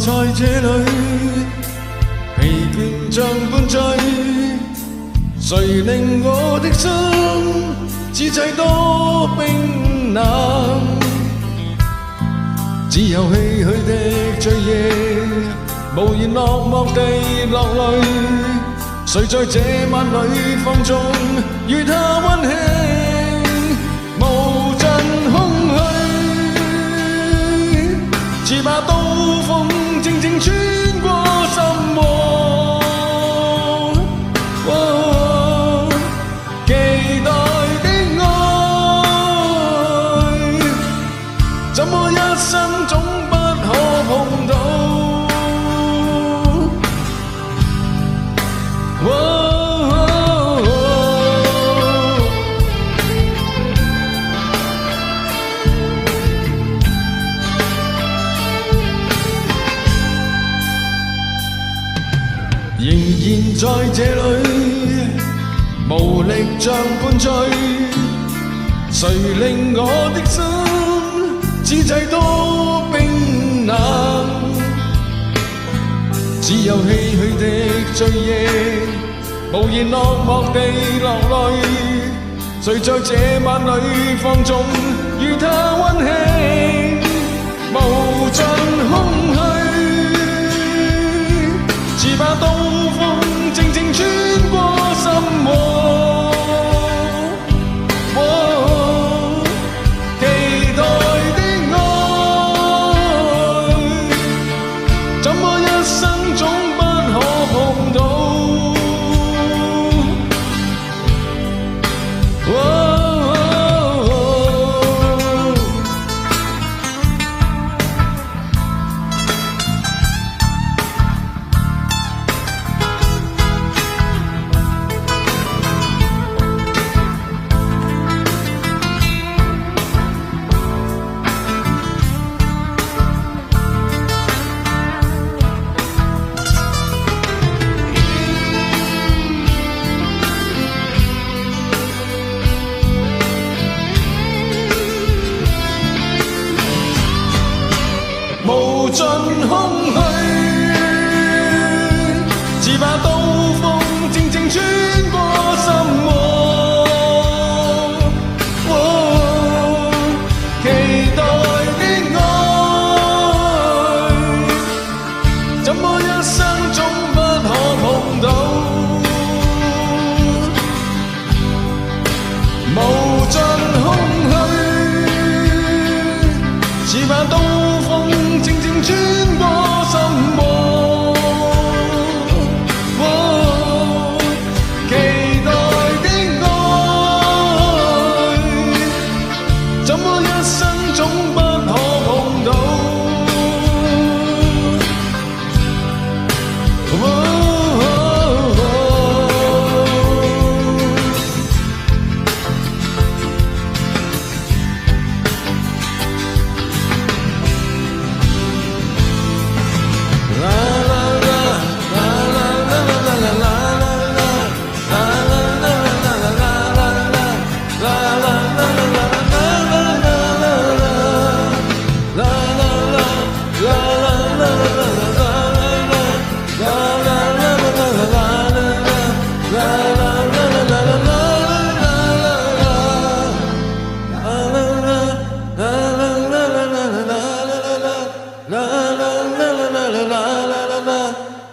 在這裏，疲倦像半醉，誰令我的心此際多冰冷？只有唏噓的醉夜，無言落寞地落淚。誰在這晚裏放縱，與他溫馨，無盡空虛，似把刀鋒靜靜穿過心窩。期待的愛，怎麼一生總不可碰到？仍然在這裏，無力像半醉，誰令我的心此際多冰冷？只有唏噓的醉夜，無言落寞地落淚。誰在這晚裏放縱，與他溫馨，無盡空虛，似把刀鋒靜靜穿過心窩。期待的愛，怎麼一生總不可碰到？無盡空虛，似把刀鋒靜靜穿過心窩。期待的愛，怎麼一生總不可碰到？無盡空虛，似把刀鋒靜靜穿過心窩。期待的愛，怎麼一生總不可碰到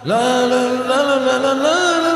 ？La la la la la la la la la la la la la